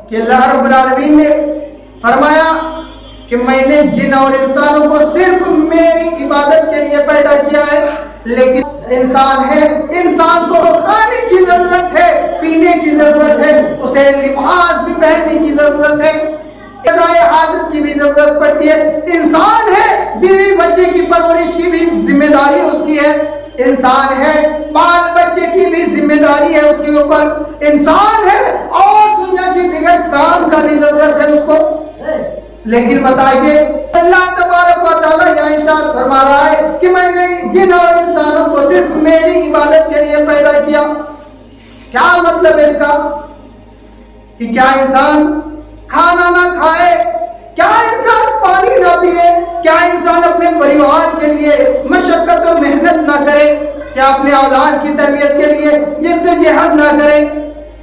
کہ اللہ رب العالمین نے فرمایا کہ میں نے جن اور انسانوں کو صرف میری عبادت کے لیے پیدا کیا ہے، لیکن انسان ہے، انسان کو کھانے کی ضرورت ہے، پینے کی ضرورت ہے، اسے لباس بھی پہننے کی ضرورت ہے، قضائے حاجت کی بھی ضرورت پڑتی ہے، انسان ہے، بیوی بچے کی پرورش کی بھی ذمہ داری اس کی ہے، انسان ہے، بال بچے کی بھی ذمہ داری ہے اس کے اوپر، انسان ہے اور دنیا کی دیگر کام کا بھی ضرورت ہے اس کو۔ لیکن بتائیے اللہ تبارک و تعالیٰ یہاں ارشاد فرما رہا ہے کہ میں نے جن اور انسانوں کو صرف میری عبادت کے لیے پیدا کیا۔ کیا مطلب ہے اس کا؟ کہ کیا انسان کھانا نہ کھائے، کیا انسان پانی نہ پیے، کیا انسان اپنے پریوار کے لیے مشقت و محنت نہ کرے، کیا اپنے اولاد کی تربیت کے لیے جدوجہد نہ کرے،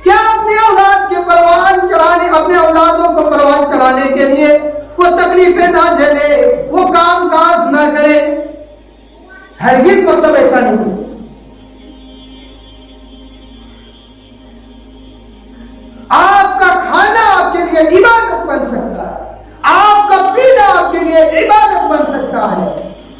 کیا اپنے اولاد کے پروان چڑھانے، اپنے اولادوں کو پروان چڑھانے کے لیے وہ تکلیفیں نہ جھیلے، وہ کام کاج نہ کرے؟ ہرگز مطلب ایسا نہیں۔ آپ کا کھانا آپ کے لیے عبادت بن سکتا ہے، آپ کا پینا آپ کے لیے عبادت بن سکتا ہے،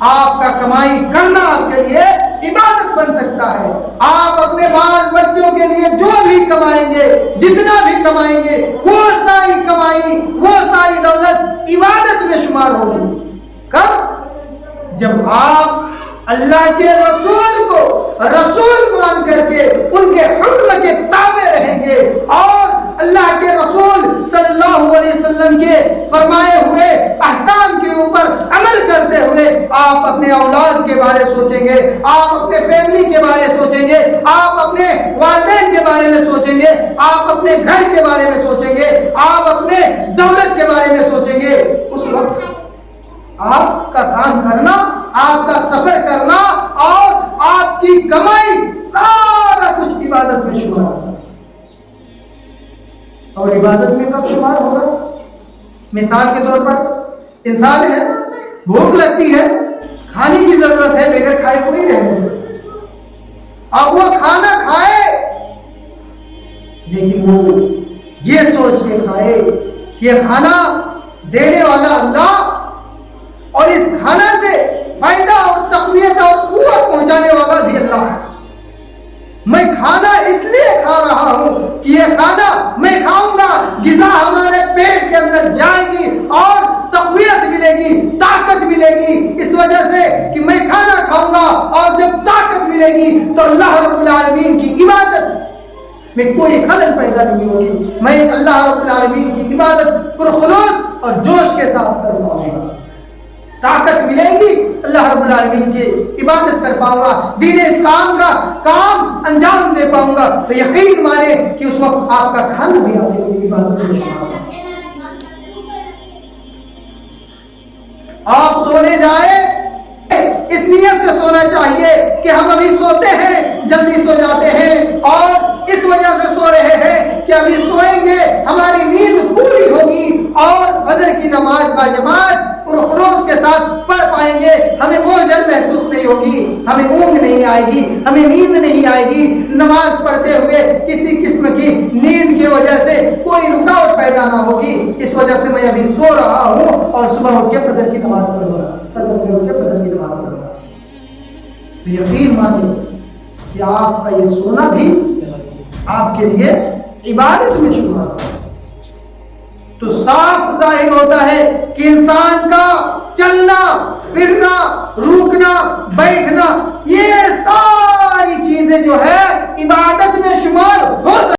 آپ کا کمائی کرنا آپ کے لیے عبادت بن سکتا ہے، آپ اپنے بال بچوں کے لیے جو بھی کمائیں گے، جتنا بھی کمائیں گے، وہ ساری کمائی، وہ ساری دولت عبادت میں شمار ہوگی۔ کب؟ جب آپ اللہ کے رسول کو رسول مان کر کے ان کے حکم کے تابع رہیں گے اور اللہ کے رسول صلی اللہ علیہ وسلم کے فرمائے ہوئے احکام کے اوپر عمل کرتے ہوئے آپ اپنے اولاد کے بارے سوچیں گے، آپ اپنے فیملی کے بارے سوچیں گے، آپ اپنے والدین کے بارے میں سوچیں گے، آپ اپنے گھر کے بارے میں سوچیں گے، آپ اپنے دولت کے بارے میں سوچیں گے۔ اس وقت آپ کا کام کرنا، آپ کا سفر کرنا اور آپ کی کمائی سارا کچھ عبادت میں شمار ہوگا۔ اور عبادت میں کب شمار ہوگا؟ مثال کے طور پر انسان ہے، بھوک لگتی ہے، کھانے کی ضرورت ہے، بغیر کھائے کوئی رہ نہیں سکتا۔ اب وہ کھانا کھائے لیکن وہ یہ سوچ کے کھائے کہ یہ کھانا دینے والا اللہ اور اس کھانا سے فائدہ اور تقویت اور قوت پہنچانے والا بھی اللہ ہے۔ میں کھانا اس لیے کھا رہا ہوں کہ یہ کھانا میں کھاؤں گا، غذا ہمارے پیٹ کے اندر جائے گی اور تقویت ملے گی، طاقت ملے گی، اس وجہ سے کہ میں کھانا کھاؤں گا اور جب طاقت ملے گی تو اللہ رب العالمین کی عبادت میں کوئی خلل پیدا نہیں ہوگی، میں اللہ رب العالمین کی عبادت پرخلوص اور جوش کے ساتھ کر پاؤں گا، طاقت ملے گی، اللہ رب العالمین کی عبادت کر پاؤں گا، دین اسلام کا کام انجام دے پاؤں گا۔ تو یقین مانے کہ اس وقت آپ کا کھانا بھی آپ کے لیے عبادت میں شمار ہوگا۔ آپ سونے جائیں اس نیت سے سونا چاہیے کہ ہم ابھی سوتے ہیں، جلدی سو جاتے ہیں اور اس وجہ سے سو رہے ہیں کہ ابھی سوئیں گے ہماری نیند پوری ہوگی اور فجر کی نماز باجماعت پرخلوص کے ساتھ پڑھ پائیں گے، ہمیں بوجھل محسوس نہیں ہوگی، ہمیں اونگ نہیں آئے گی، ہمیں نیند نہیں آئے گی، نماز پڑھتے ہوئے کسی قسم کی نیند کی وجہ سے کوئی رکاوٹ پیدا نہ ہوگی، اس وجہ سے میں ابھی سو رہا ہوں اور صبح اٹھ کے فجر کی نماز پڑھوں گا، فجر کی نماز پڑھوں گا۔ یقین مانیے کہ آپ کا یہ سونا بھی آپ کے لیے عبادت میں شمار ہوگا۔ تو صاف ظاہر ہوتا ہے کہ انسان کا چلنا پھرنا، روکنا، بیٹھنا،